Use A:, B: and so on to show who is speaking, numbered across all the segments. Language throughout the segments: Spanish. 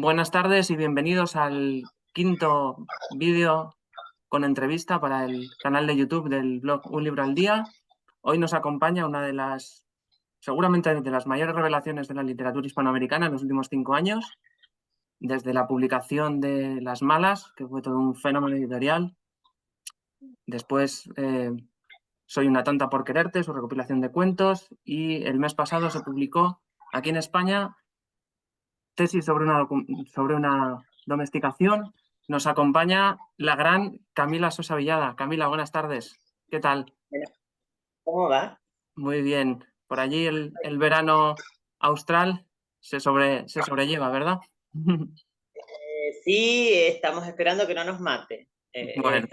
A: Buenas tardes y bienvenidos al quinto vídeo con entrevista para el canal de YouTube del blog Un Libro al Día. Hoy nos acompaña una de las, seguramente de las mayores revelaciones de la literatura hispanoamericana en los últimos 5 años, desde la publicación de Las Malas, que fue todo un fenómeno editorial. Después Soy una tonta por quererte, su recopilación de cuentos, y el mes pasado se publicó aquí en España Tesis sobre una domesticación. Nos acompaña la gran Camila Sosa Villada. Camila, buenas tardes. ¿Qué tal?
B: Bueno, ¿cómo va?
A: Muy bien. Por allí el verano austral se sobrelleva, ¿verdad?
B: Sí, estamos esperando que no nos mate.
A: Bueno,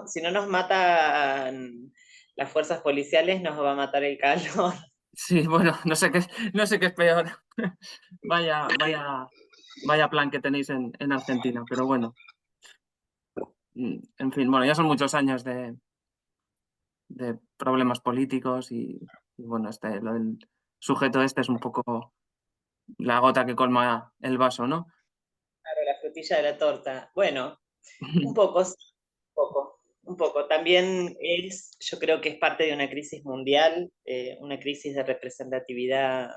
B: Si no nos matan las fuerzas policiales, nos va a matar el calor.
A: sí, bueno, no sé qué es peor. Vaya plan que tenéis en Argentina, pero bueno, en fin, bueno, ya son muchos años de problemas políticos y bueno, lo del sujeto este es un poco la gota que colma el vaso, ¿no?
B: Claro, la frutilla de la torta. Bueno, un poco, sí, un poco. También yo creo que es parte de una crisis mundial, una crisis de representatividad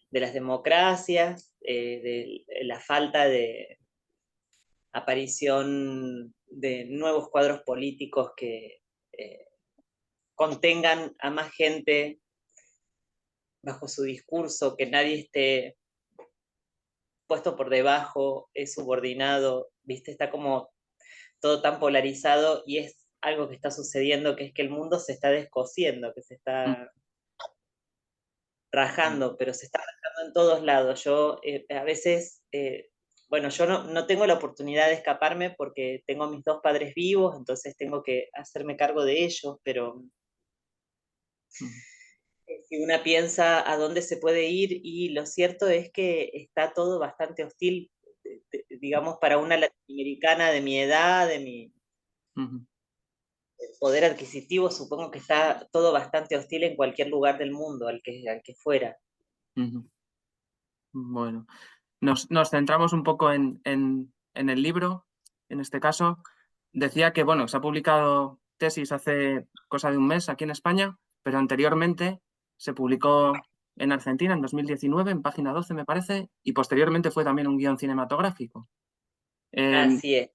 B: de las democracias, de la falta de aparición de nuevos cuadros políticos que eh, contengan a más gente bajo su discurso, que nadie esté puesto por debajo, es subordinado, ¿viste? Está como todo tan polarizado y es algo que está sucediendo, que es que el mundo se está descosiendo, que se está rajando, pero se está rajando en todos lados. Yo a veces, bueno, yo no tengo la oportunidad de escaparme porque tengo a mis dos padres vivos, entonces tengo que hacerme cargo de ellos, pero si una piensa a dónde se puede ir, y lo cierto es que está todo bastante hostil, digamos, para una latinoamericana de mi edad, de mi poder adquisitivo, supongo que está todo bastante hostil en cualquier lugar del mundo al que fuera.
A: Bueno, nos centramos un poco en el libro, en este caso. Decía que, bueno, se ha publicado Tesis hace cosa de un mes aquí en España, pero anteriormente se publicó en Argentina en 2019, en Página 12 me parece, y posteriormente fue también un guión cinematográfico. Eh,
B: Así es.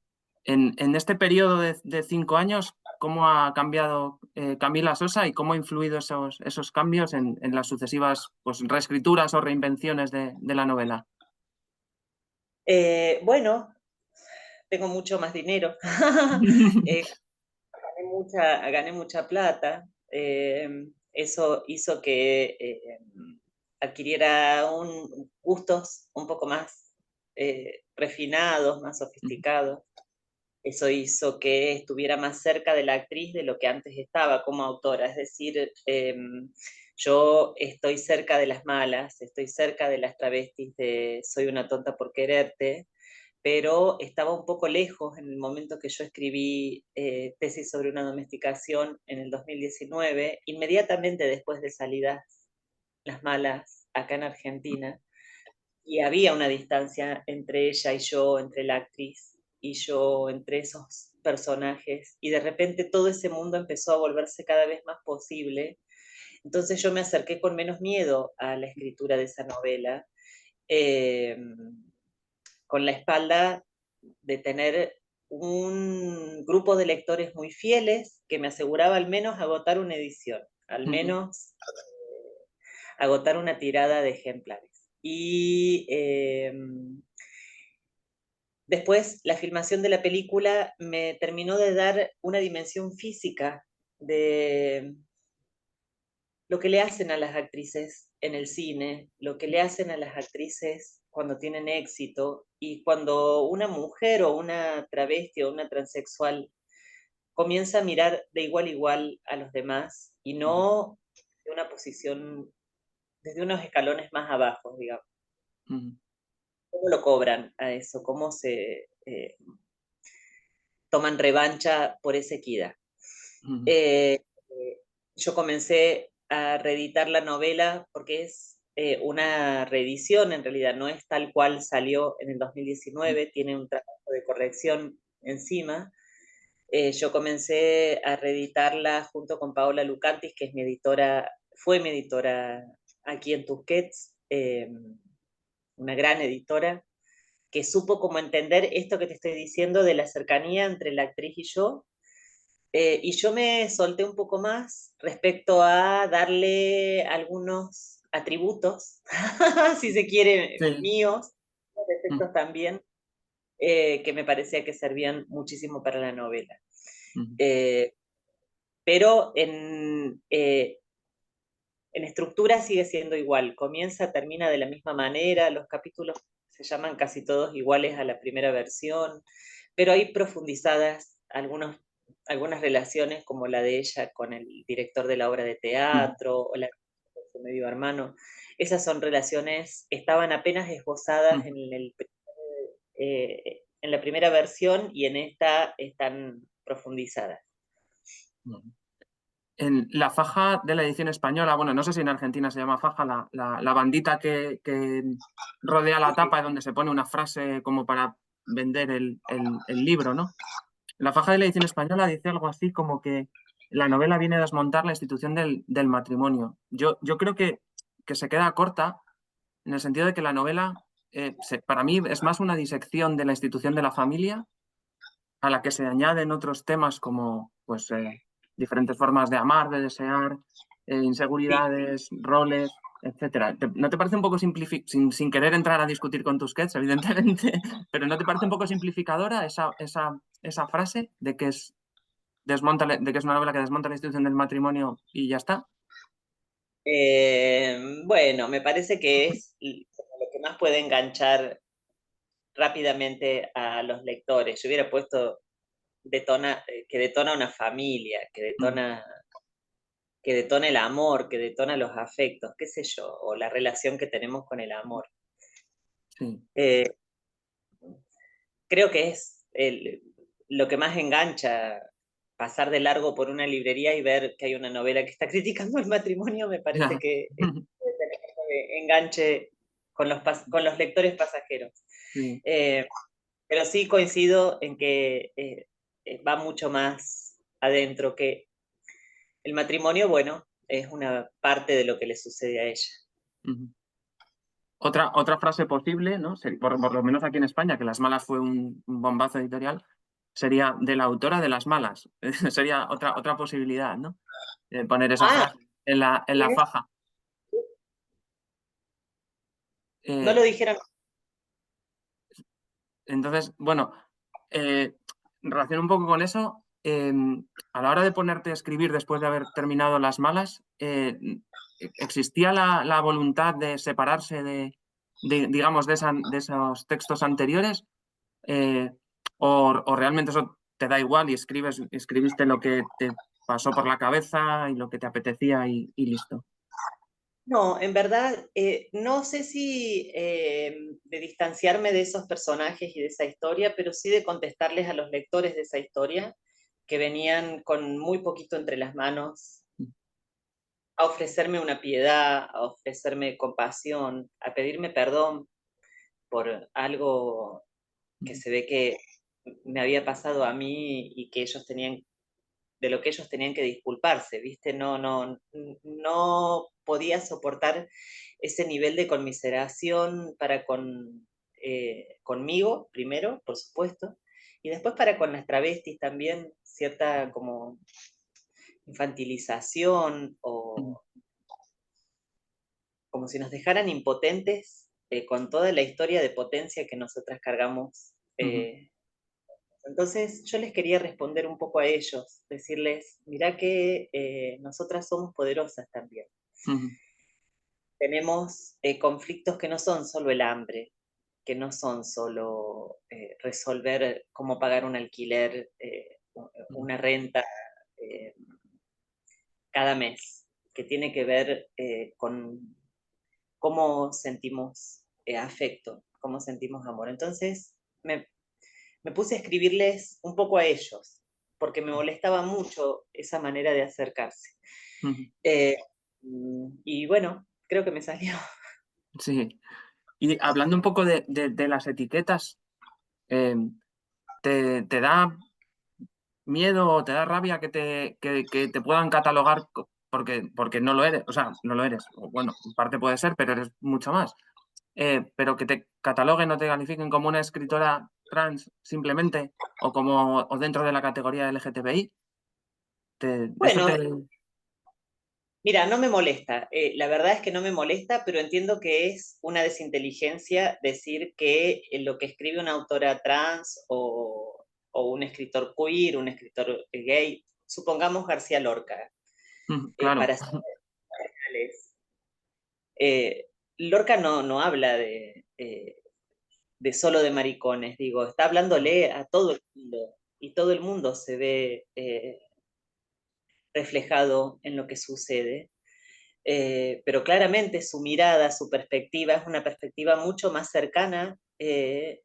A: en este periodo de 5 años, ¿cómo ha cambiado Camila Sosa y cómo ha influido esos cambios en las sucesivas, pues, reescrituras o reinvenciones de la novela?
B: Bueno, tengo mucho más dinero. Eh, gané mucha plata. Eso hizo que adquiriera gustos un poco más refinados, más sofisticados. Eso hizo que estuviera más cerca de la actriz de lo que antes estaba como autora. Es decir, yo estoy cerca de Las Malas, estoy cerca de las travestis de Soy una tonta por quererte, pero estaba un poco lejos en el momento que yo escribí Tesis sobre una domesticación en el 2019, inmediatamente después de Salidas Las Malas acá en Argentina, y había una distancia entre ella y yo, entre la actriz y yo, entre esos personajes, y de repente todo ese mundo empezó a volverse cada vez más posible. Entonces yo me acerqué con menos miedo a la escritura de esa novela, eh, con la espalda de tener un grupo de lectores muy fieles que me aseguraba al menos agotar una edición, al menos agotar una tirada de ejemplares. Y después la filmación de la película me terminó de dar una dimensión física de lo que le hacen a las actrices en el cine, lo que le hacen a las actrices cuando tienen éxito, y cuando una mujer o una travesti o una transexual comienza a mirar de igual a igual a los demás y no de una posición, desde unos escalones más abajo, digamos. ¿Cómo lo cobran a eso? ¿Cómo se toman revancha por esa equidad? Eh, yo comencé a reeditar la novela porque es una reedición, en realidad no es tal cual salió en el 2019, tiene un trabajo de corrección encima. Yo comencé a reeditarla junto con Paola Lucantis, que es mi editora, fue mi editora aquí en Tusquets, una gran editora, que supo como entender esto que te estoy diciendo de la cercanía entre la actriz y yo. Y yo me solté un poco más respecto a darle algunos atributos, si se quiere,
A: Sí.
B: míos,
A: Mm,
B: defectos también, que me parecía que servían muchísimo para la novela.
A: mm,
B: Eh, pero en estructura sigue siendo igual, comienza, termina de la misma manera, los capítulos se llaman casi todos iguales a la primera versión, pero hay profundizadas algunas relaciones como la de ella con el director de la obra de
A: mm,
B: teatro o la con su medio hermano. Esas son relaciones, estaban apenas esbozadas
A: mm,
B: en la primera versión y en esta están profundizadas.
A: mm. En la faja de la edición española, bueno, no sé si en Argentina se llama faja, la bandita que rodea la
B: Sí, sí.
A: tapa y donde se pone una frase como para vender el libro, ¿no? La faja de la edición española dice algo así como que la novela viene a desmontar la institución del matrimonio. Yo creo que se queda corta en el sentido de que la novela, para mí, es más una disección de la institución de la familia a la que se añaden otros temas como pues, diferentes formas de amar, de desear,
B: Sí.
A: inseguridades, roles, etcétera. ¿No te parece un poco sin querer entrar a discutir con tus sketches, evidentemente, pero no te parece un poco simplificadora esa frase de que de que es una novela que desmonta la institución del matrimonio y ya está?
B: Bueno, me parece que es como lo que más puede enganchar rápidamente a los lectores. Yo hubiera puesto que detona una familia,
A: Mm,
B: que detona el amor, que detona los afectos, qué sé yo, o la relación que tenemos con el amor.
A: sí.
B: Eh, Creo que es lo que más engancha. Pasar de largo por una librería y ver que hay una novela que está criticando el matrimonio, me parece
A: Ya.
B: que puede tener enganche con los lectores pasajeros.
A: Sí.
B: Eh, pero sí coincido en que va mucho más adentro, que el matrimonio, bueno, es una parte de lo que le sucede a ella.
A: Ujú. Otra frase posible, ¿no? Por lo menos aquí en España, que Las Malas fue un bombazo editorial, sería de la autora de Las Malas. Sería otra posibilidad, ¿no? Poner esa
B: Ah,
A: frase en la faja.
B: no
A: Eh,
B: lo dijeron.
A: entonces, bueno, relaciono un poco con eso. A la hora de ponerte a escribir después de haber terminado Las Malas, ¿existía la voluntad de separarse digamos, de esos textos anteriores? Eh, o realmente eso te da igual y escribiste lo que te pasó por la cabeza y lo que te apetecía y listo.
B: No, en verdad, no sé si de distanciarme de esos personajes y de esa historia, pero sí de contestarles a los lectores de esa historia, que venían con muy poquito entre las manos, a ofrecerme una piedad, a ofrecerme compasión, a pedirme perdón por algo que se ve que me había pasado a mí y que ellos tenían, de lo que ellos tenían que disculparse, ¿viste? No podía soportar ese nivel de conmiseración conmigo, primero, por supuesto, y después para con las travestis también, cierta como infantilización o como si nos dejaran impotentes con toda la historia de potencia que nosotras cargamos. Entonces yo les quería responder un poco a ellos, decirles, mirá que nosotras somos poderosas también. Tenemos conflictos que no son solo el hambre, que no son solo resolver cómo pagar un alquiler, una renta eh, cada mes, que tiene que ver con cómo sentimos afecto, cómo sentimos amor. Entonces me puse a escribirles un poco a ellos, porque me molestaba mucho esa manera de acercarse. Eh, y bueno, creo que me salió.
A: Sí. Y hablando un poco de las etiquetas, eh, ¿te da miedo o te da rabia que te puedan catalogar porque no lo eres? O sea, no lo eres. O bueno, en parte puede ser, pero eres mucho más. Pero que te cataloguen o te califiquen como una escritora trans simplemente o como o dentro de la categoría LGTBI, eso
B: Bueno,
A: te...
B: mira, no me molesta. La verdad es que no me molesta, pero entiendo que es una desinteligencia decir que lo que escribe una autora trans o un escritor queer, un escritor gay, supongamos García Lorca,
A: Claro.
B: para ser reales, Lorca no habla de solo de maricones, digo, está hablándole a todo el mundo y todo el mundo se ve reflejado en lo que sucede. Pero claramente su mirada, su perspectiva es una perspectiva mucho más cercana que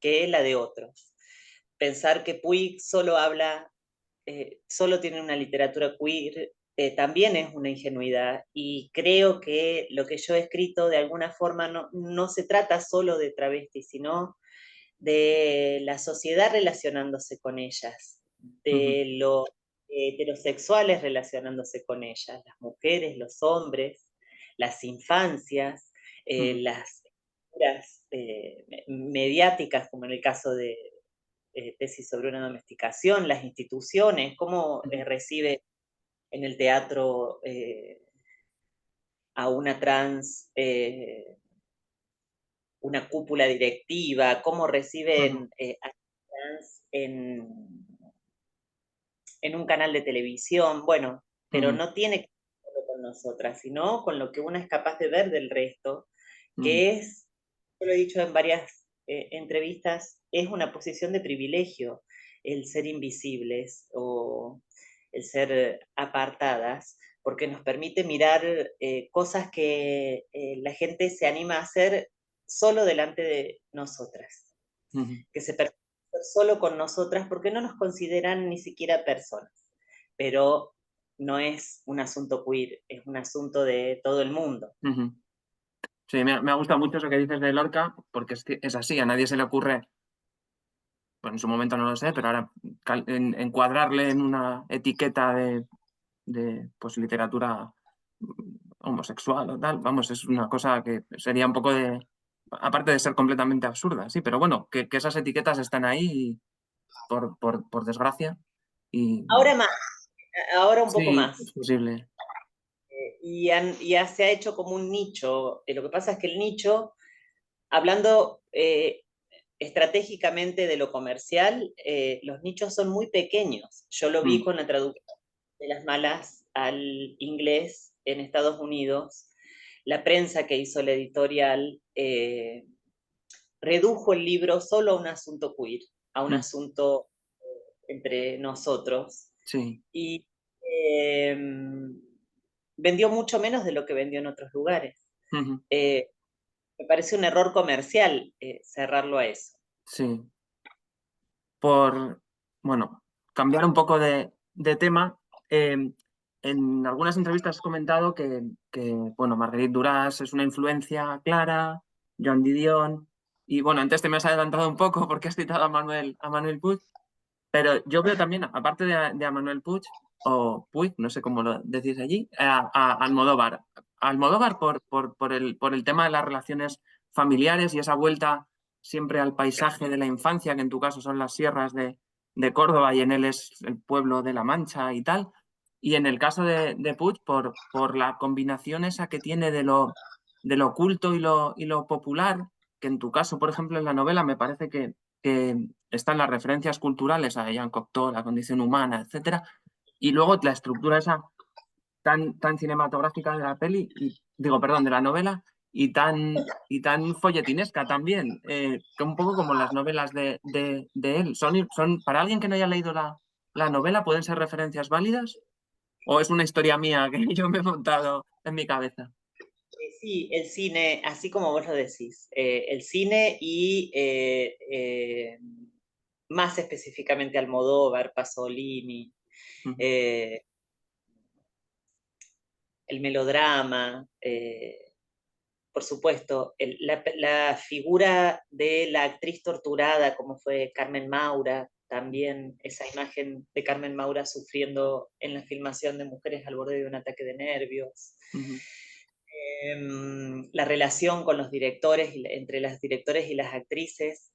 B: la de otros. Pensar que Puig solo habla, solo tiene una literatura queer, también es una ingenuidad y creo que lo que yo he escrito de alguna forma no se trata solo de travestis, sino de la sociedad relacionándose con ellas, de los heterosexuales relacionándose con ellas, las mujeres, los hombres, las infancias, las figuras mediáticas, como en el caso de tesis sobre una domesticación, las instituciones, cómo recibe en el teatro a una trans una cúpula directiva, cómo reciben a trans en un canal de televisión, bueno, pero no tiene que ver con nosotras, sino con lo que una es capaz de ver del resto, que es, yo lo he dicho en varias entrevistas, es una posición de privilegio el ser invisibles o el ser apartadas, porque nos permite mirar cosas que la gente se anima a hacer solo delante de nosotras, que se permite hacer solo con nosotras porque no nos consideran ni siquiera personas, pero no es un asunto queer, es un asunto de todo el mundo.
A: Sí, me ha gustado mucho eso que dices de Lorca, porque es así, a nadie se le ocurre, bueno, en su momento no lo sé, pero ahora encuadrarle en una etiqueta de pues, literatura homosexual o tal, vamos, es una cosa que sería un poco de, aparte de ser completamente absurda, sí, pero bueno, que esas etiquetas están ahí por desgracia y
B: Ahora más, ahora un poco
A: sí, es
B: más.
A: posible.
B: Ya se ha hecho como un nicho. Lo que pasa es que el nicho, hablando estratégicamente de lo comercial, los nichos son muy pequeños. Yo lo vi
A: Mm,
B: con la traducción de Las Malas al inglés en Estados Unidos. La prensa que hizo la editorial redujo el libro solo a un asunto queer, a un
A: mm,
B: asunto entre nosotros.
A: sí.
B: Y eh, vendió mucho menos de lo que vendió en otros lugares.
A: Ujú,
B: Eh, Me parece un error comercial cerrarlo a eso.
A: sí. Por, bueno, cambiar un poco de tema, en algunas entrevistas has comentado bueno, Marguerite Duras es una influencia clara, Joan Didion, y bueno, antes te me has adelantado un poco porque has citado a Manuel Puig, pero yo veo también, aparte de a Manuel Puig, o Puig, no sé cómo lo decís allí, a Almodóvar. Almodóvar por el tema de las relaciones familiares y esa vuelta siempre al paisaje de la infancia, que en tu caso son las sierras de Córdoba y en él es el pueblo de La Mancha y tal. Y en el caso de Puig, por la combinación esa que tiene de lo oculto y lo popular, que en tu caso, por ejemplo, en la novela me parece que están las referencias culturales a Jean Cocteau, la condición humana, etcétera, y luego la estructura esa tan cinematográfica de la peli, y, digo, perdón, de la novela, y tan folletinesca también, que un poco como las novelas de él. Para alguien que no haya leído la novela, ¿pueden ser referencias válidas? ¿O es una historia mía que yo me he montado en mi cabeza?
B: Sí, el cine, así como vos lo decís, el cine y más específicamente Almodóvar, Pasolini,
A: Ujú,
B: el melodrama, por supuesto, la figura de la actriz torturada, como fue Carmen Maura, también esa imagen de Carmen Maura sufriendo en la filmación de Mujeres al borde de un ataque de nervios.
A: Ujú.
B: La relación con los directores, entre las directores y las actrices,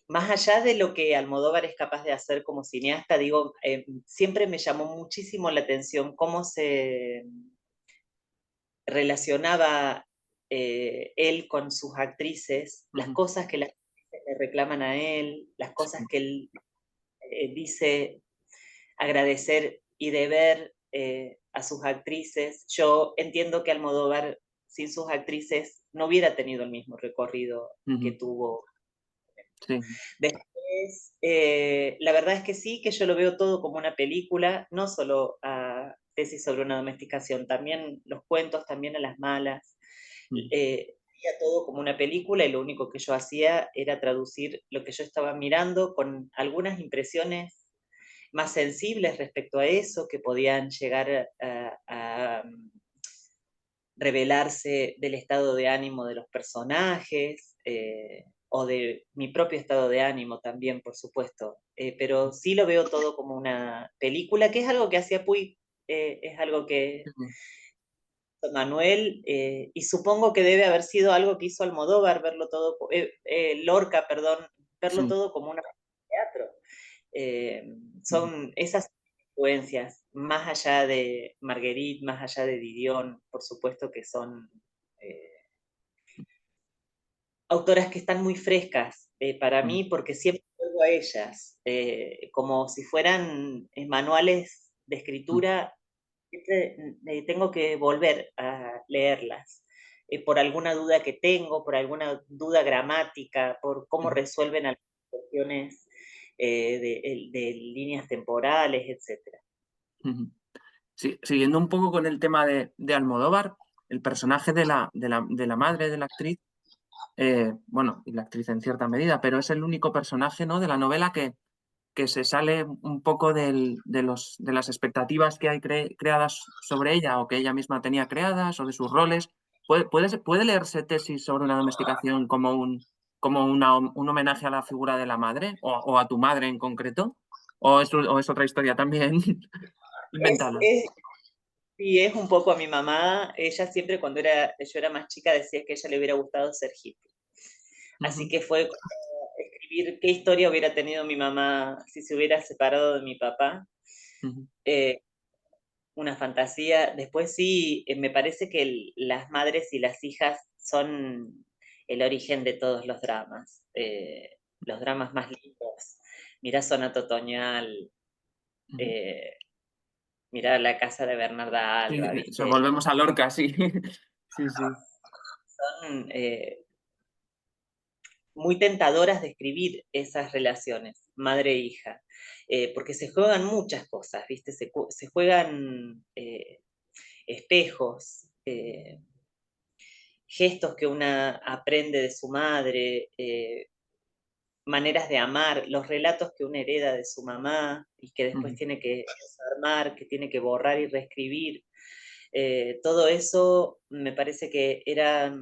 B: más allá de lo que Almodóvar es capaz de hacer como cineasta, digo, siempre me llamó muchísimo la atención cómo se relacionaba él con sus actrices, las
A: Ujú.
B: cosas que las actrices le reclaman a él, las cosas
A: Sí.
B: que él dice agradecer y deber a sus actrices. Yo entiendo que Almodóvar sin sus actrices no hubiera tenido el mismo recorrido que
A: Ujú.
B: tuvo.
A: Sí.
B: Después, la verdad es que sí, que yo lo veo todo como una película, no solo a Tesis sobre una domesticación, también los cuentos, también a las malas.
A: Ujú.
B: Veía todo como una película y lo único que yo hacía era traducir lo que yo estaba mirando con algunas impresiones más sensibles respecto a eso, que podían llegar a revelarse del estado de ánimo de los personajes, o de mi propio estado de ánimo también, por supuesto. Pero sí lo veo todo como una película, que es algo que hacía Puig, es algo que
A: Ujú.
B: hizo Manuel, y supongo que debe haber sido algo que hizo Almodóvar, verlo todo, Lorca, perdón, verlo
A: Sí.
B: todo como una teatro.
A: Ujú.
B: Son esas influencias, más allá de Marguerite, más allá de Didion, por supuesto que son eh, autoras que están muy frescas para
A: Ujú.
B: mí, porque siempre vuelvo a ellas, como si fueran manuales de
A: Ujú.
B: escritura, siempre tengo que volver a leerlas. Por alguna duda que tengo, por alguna duda gramática, por cómo
A: Ujú.
B: resuelven algunas cuestiones de líneas temporales, etcétera.
A: Ujú. Sí, siguiendo un poco con el tema de Almodóvar, el personaje de la madre de la actriz, bueno, y la actriz en cierta medida, pero es el único personaje, ¿no?, de la novela que se sale un poco de las expectativas que hay creadas sobre ella o que ella misma tenía creadas o de sus roles. ¿Puede leerse Tesis sobre una domesticación como un homenaje a la figura de la madre o a tu madre en concreto? ¿O es otra historia también
B: Es,
A: inventada?
B: es, sí, es un poco a mi mamá. Ella siempre cuando yo era más chica decía que a ella le hubiera gustado ser hippie. Así
A: Ujú.
B: que fue como escribir qué historia hubiera tenido mi mamá si se hubiera separado de mi papá.
A: Ujú.
B: Eh, una fantasía. Después sí, me parece que las madres y las hijas son el origen de todos los dramas más lindos. Mirá Sonato Otoñal,
A: Ujú.
B: eh, mirá La casa de Bernarda
A: Sí,
B: Alba, ¿viste?
A: volvemos a Lorca, sí. Sí, sí.
B: Son muy tentadoras de escribir esas relaciones, madre e hija, porque se juegan muchas cosas, ¿viste? Se juegan espejos, gestos que una aprende de su madre, maneras de amar, los relatos que una hereda de su mamá y que después
A: Ujú.
B: tiene que desarmar, que tiene que borrar y reescribir. Todo eso me parece que era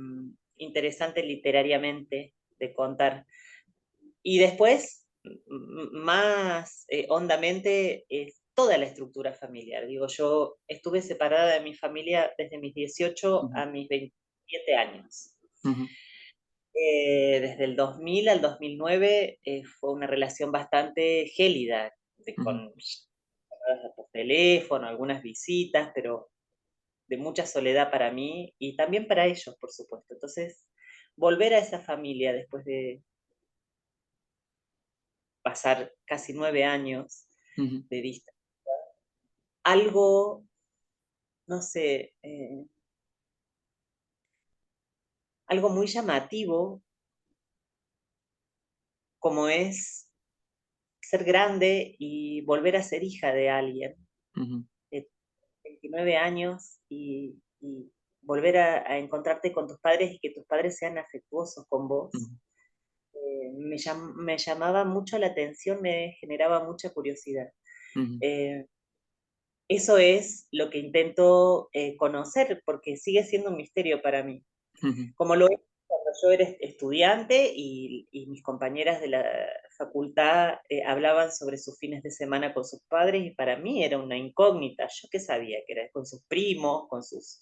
B: interesante literariamente de contar. Y después, más hondamente, es toda la estructura familiar. Digo, yo estuve separada de mi familia desde mis 18
A: Ujú.
B: a mis 27 años.
A: Ujú.
B: Desde el 2000 al 2009 fue una relación bastante gélida,
A: Ujú.
B: con llamadas por teléfono, algunas visitas, pero de mucha soledad para mí y también para ellos, por supuesto. Entonces, volver a esa familia después de pasar casi 9 años
A: Ujú.
B: de vista, algo, no sé, algo muy llamativo como es ser grande y volver a ser hija de alguien
A: Ujú.
B: de 29 años y volver a encontrarte con tus padres y que tus padres sean afectuosos con vos.
A: Ujú.
B: Me llamaba mucho la atención, me generaba mucha curiosidad.
A: Ujú.
B: Eh, Eso es lo que intento conocer, porque sigue siendo un misterio para mí.
A: Ujú,
B: como lo era cuando yo era estudiante y mis compañeras de la facultad hablaban sobre sus fines de semana con sus padres y para mí era una incógnita. Yo qué sabía que era con sus primos, con sus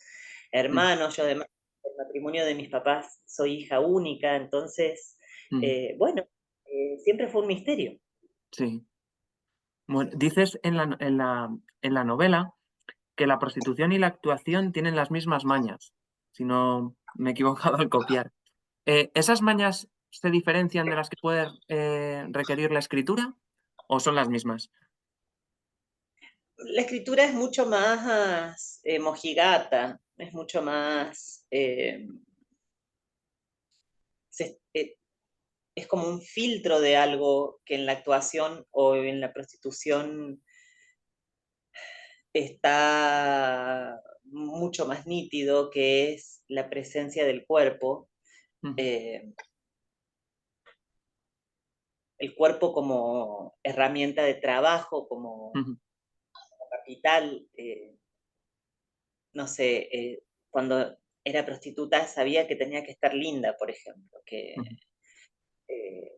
A: ujú,
B: hermanos. Yo además del matrimonio de mis papás soy hija única, entonces,
A: ujú.
B: bueno, siempre fue un misterio.
A: Sí. Bueno, dices en la novela que la prostitución y la actuación tienen las mismas mañas, si no me he equivocado al copiar. ¿Esas mañas se diferencian de las que puede requerir la escritura o son las mismas?
B: La escritura es mucho más mojigata, es mucho más, es como un filtro de algo que en la actuación o en la prostitución está mucho más nítido, que es la presencia del cuerpo,
A: Ujú,
B: eh, el cuerpo como herramienta de trabajo, como
A: ujú,
B: capital. No sé, cuando era prostituta sabía que tenía que estar linda, por ejemplo, que
A: ujú,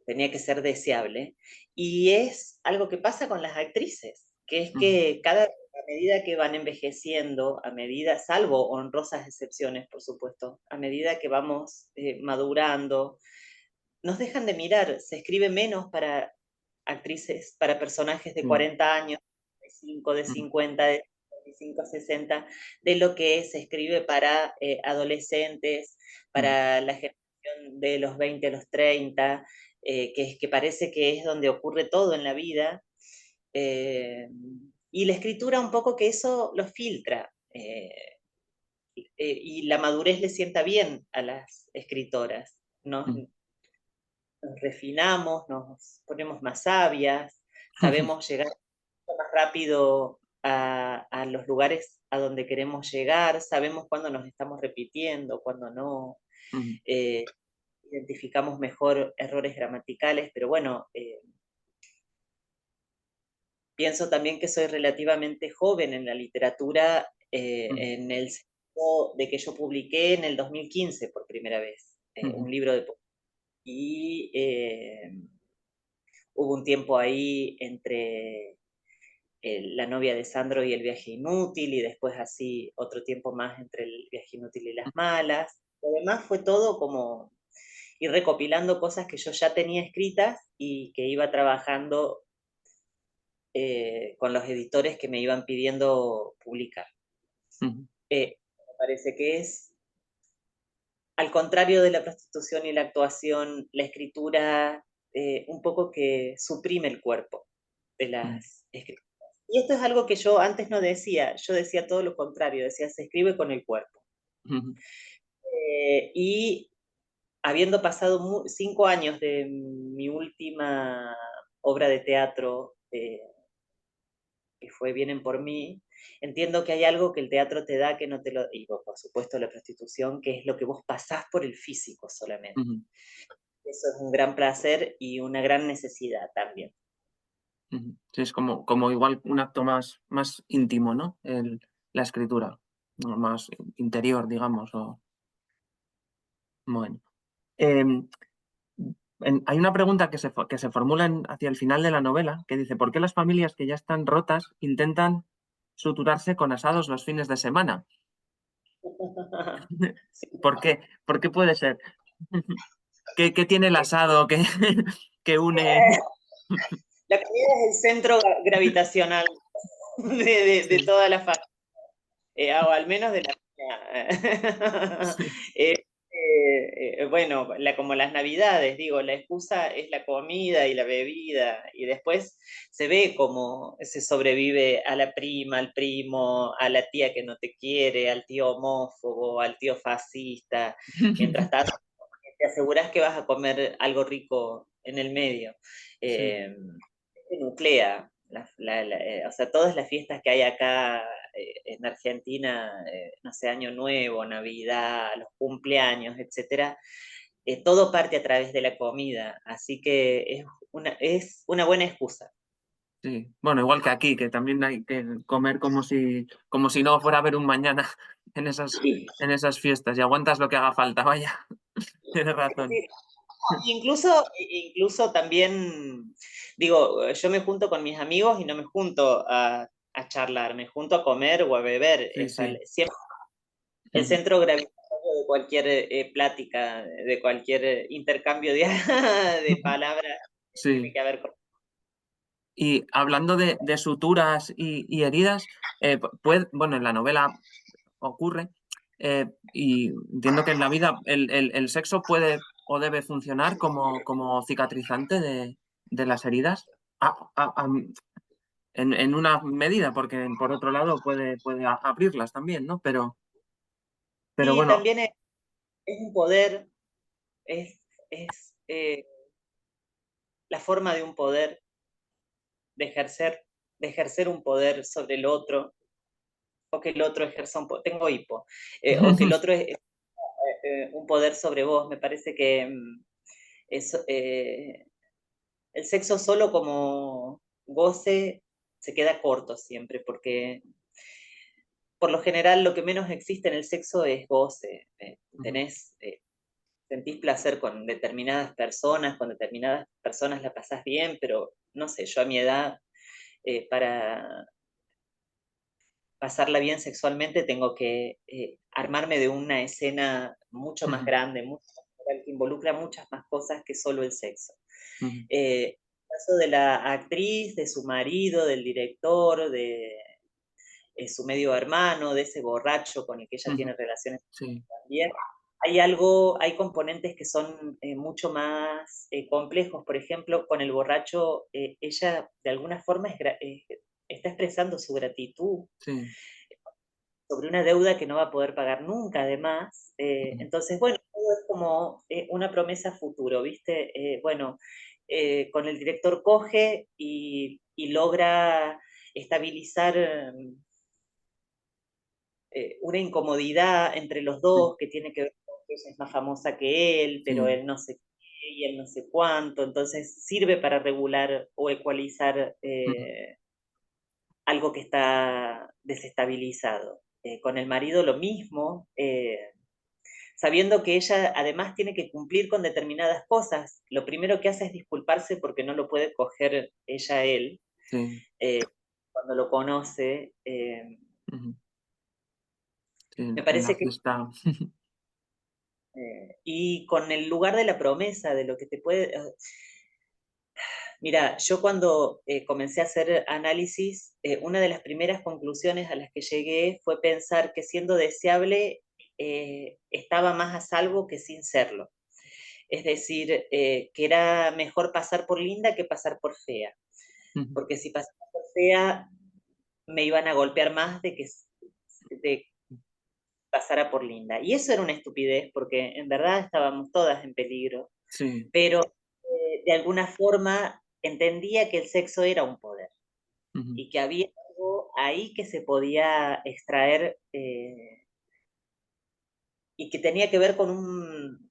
B: tenía que ser deseable. Y es algo que pasa con las actrices, que es
A: ujú,
B: que a medida que van envejeciendo, a medida, salvo honrosas excepciones, por supuesto, a medida que vamos madurando, nos dejan de mirar, se escribe menos para actrices, para personajes de
A: sí,
B: 40 años, de 5, de
A: ujú,
B: 50, de 45, 60, de lo que se escribe para adolescentes,
A: ujú,
B: para la generación de los 20 a los 30, que parece que es donde ocurre todo en la vida. eh, y la escritura un poco que eso lo filtra. Y la madurez le sienta bien a las escritoras, ¿no?
A: ujú,
B: Nos refinamos, nos ponemos más sabias,
A: ujú,
B: sabemos llegar más rápido a los lugares a donde queremos llegar, sabemos cuándo nos estamos repitiendo, cuándo no,
A: ujú,
B: eh, identificamos mejor errores gramaticales, pero bueno, pienso también que soy relativamente joven en la literatura,
A: ujú,
B: en el sentido de que yo publiqué en el 2015 por primera vez
A: ujú,
B: un libro de poesía. Y hubo un tiempo ahí entre La novia de Sandro y El viaje inútil, y después así otro tiempo más entre El viaje inútil y Las malas. Lo demás fue todo como ir recopilando cosas que yo ya tenía escritas y que iba trabajando con los editores que me iban pidiendo publicar.
A: ujú,
B: Me parece que es, al contrario de la prostitución y la actuación, la escritura un poco que suprime el cuerpo de
A: ujú,
B: las escrituras. Y esto es algo que yo antes no decía, yo decía todo lo contrario, decía se escribe con el cuerpo.
A: ujú,
B: Y habiendo pasado 5 años de mi última obra de teatro, que fue Vienen por mí, entiendo que hay algo que el teatro te da que no te lo, y por supuesto la prostitución, que es lo que vos pasás por el físico solamente.
A: ujú,
B: Eso es un gran placer y una gran necesidad también.
A: ujú. Sí, es como igual un acto más íntimo, ¿no? La escritura, ¿no? Más interior, digamos. Bueno. Em, hay una pregunta que se formula hacia el final de la novela que dice: ¿por qué las familias que ya están rotas intentan suturarse con asados los fines de semana?
B: Sí.
A: ¿Por qué? ¿Por qué puede ser? ¿Qué tiene el asado que une?
B: La comida es el centro gravitacional de
A: Sí,
B: toda la familia, o al menos de la mía.
A: sí.
B: Bueno, como las navidades, digo, la excusa es la comida y la bebida, y después se ve cómo se sobrevive a la prima, al primo, a la tía que no te quiere, al tío homófobo, al tío fascista, mientras tanto te aseguras que vas a comer algo rico en el medio.
A: Sí.
B: Eh, Se nuclea, o sea, todas las fiestas que hay acá en Argentina, no sé, Año Nuevo, Navidad, los cumpleaños, etcétera, todo parte a través de la comida, así que es una buena excusa.
A: Sí. Bueno, igual que aquí, que también hay que comer como si no fuera a haber un mañana. en esas fiestas y aguantas lo que haga falta, vaya. Tienes razón.
B: Sí. Incluso también, digo, yo me junto con mis amigos y no me junto a charlar, me junto a comer o a beber.
A: Sí, sí.
B: Siempre el centro gravitatorio de cualquier plática, de cualquier intercambio de, de palabras, tiene
A: Sí.
B: que haber con...
A: Y hablando de suturas y heridas, bueno, en la novela ocurre, y entiendo que en la vida el sexo puede o debe funcionar como cicatrizante de las heridas, en una medida, porque por otro lado puede abrirlas también, ¿no? Pero
B: Sí,
A: bueno.
B: también es un poder, es la forma de un poder, de ejercer, de ejercer un poder sobre el otro, o que el otro ejerza un poder, tengo hipo, o que el otro es un poder sobre vos. Me parece que eso, el sexo solo como goce se queda corto siempre, porque por lo general lo que menos existe en el sexo es goce. Tenés, sentís placer con determinadas personas la pasás bien, pero no sé, yo a mi edad, para pasarla bien sexualmente tengo que armarme de una escena mucho más grande, mucho más que involucra muchas más cosas que solo el sexo. El caso de la actriz, de su marido, del director, de su medio hermano, de ese borracho con el que ella tiene relaciones
A: Sí.
B: también, hay componentes que son mucho más complejos. Por ejemplo, con el borracho, ella de alguna forma está expresando su gratitud
A: Sí.
B: sobre una deuda que no va a poder pagar nunca, además. Entonces, bueno, todo es como una promesa a futuro, ¿viste? Bueno, con el director coge y logra estabilizar una incomodidad entre los dos que tiene que ver con que ella es más famosa que él, pero
A: Sí.
B: él no sé qué y él no sé cuánto. Entonces, sirve para regular o ecualizar algo que está desestabilizado. Con el marido lo mismo, sabiendo que ella además tiene que cumplir con determinadas cosas. Lo primero que hace es disculparse porque no lo puede coger ella a él,
A: Sí.
B: eh, cuando lo conoce.
A: Sí,
B: Me
A: en la
B: parece que...
A: fiesta.
B: y con el lugar de la promesa, de lo que te puede... Mira, yo cuando comencé a hacer análisis, una de las primeras conclusiones a las que llegué fue pensar que siendo deseable estaba más a salvo que sin serlo. Es decir, que era mejor pasar por linda que pasar por fea, porque si pasaba por fea me iban a golpear más de que de pasara por linda. Y eso era una estupidez, porque en verdad estábamos todas en peligro,
A: Sí.
B: pero de alguna forma entendía que el sexo era un poder y que había algo ahí que se podía extraer y que tenía que ver con un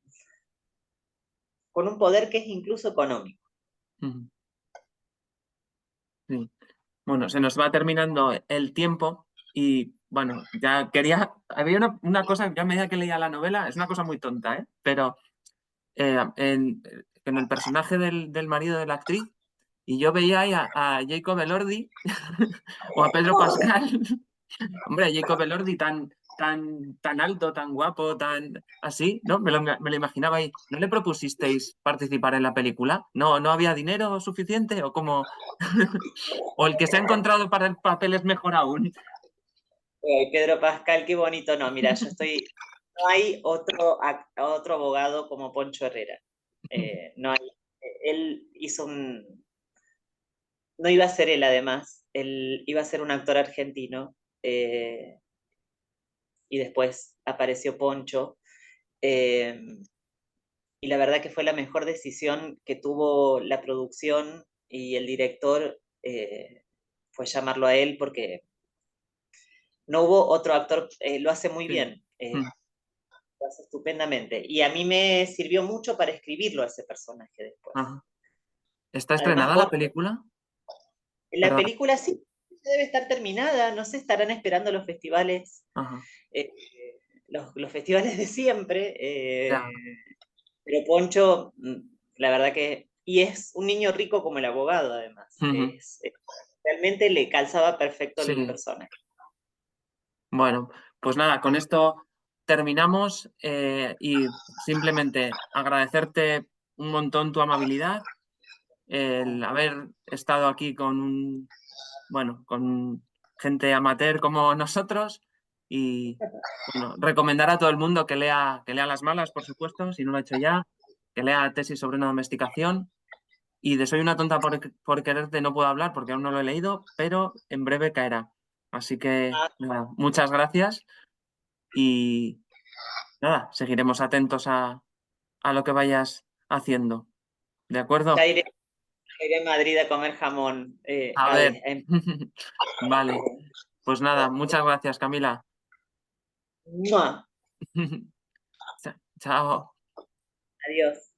B: poder que es incluso económico.
A: Sí. Bueno, se nos va terminando el tiempo y bueno, ya había una cosa, yo a medida que leía la novela, es una cosa muy tonta, ¿eh? Pero en el personaje del marido de la actriz, y yo veía ahí a Jacob Elordi o a Pedro Pascal. Hombre, a Jacob Elordi tan alto, tan guapo, tan así, ¿no? Me lo imaginaba ahí. ¿No le propusisteis participar en la película? ¿No había dinero suficiente? ¿O como o el que se ha encontrado para el papel es mejor aún?
B: Pedro Pascal, qué bonito. No, mira, no hay otro abogado como Poncho Herrera. No hay, él hizo no iba a ser él además, él iba a ser un actor argentino, eh, y después apareció Poncho, eh, y la verdad que fue la mejor decisión que tuvo la producción y el director, fue llamarlo a él porque no hubo otro actor, lo hace muy
A: Sí.
B: bien. Lo hace estupendamente. Y a mí me sirvió mucho para escribirlo a ese personaje después.
A: Ajá. ¿Está
B: Además,
A: estrenada la película?
B: la
A: Perdón.
B: película sí, debe estar terminada, no sé, estarán esperando los festivales,
A: Ajá,
B: eh, los festivales de siempre,
A: ya.
B: pero Poncho, la verdad que, y es un niño rico como el abogado además,
A: Ujú.
B: realmente le calzaba perfecto el
A: Sí,
B: personaje.
A: bueno, pues nada, con esto terminamos y simplemente agradecerte un montón tu amabilidad, el haber estado aquí con bueno, con gente amateur como nosotros y bueno, recomendar a todo el mundo que lea Las Malas, por supuesto, si no lo ha hecho ya, que lea Tesis sobre una domesticación y de Soy una tonta por quererte no puedo hablar porque aún no lo he leído, pero en breve caerá. Así que nada, muchas gracias y nada, seguiremos atentos a lo que vayas haciendo. ¿De
B: Ya
A: acuerdo?
B: iré a Madrid a comer jamón.
A: A ver. Vale. Pues nada, muchas gracias, Camila.
B: ¡Mua!
A: Chao.
B: Adiós.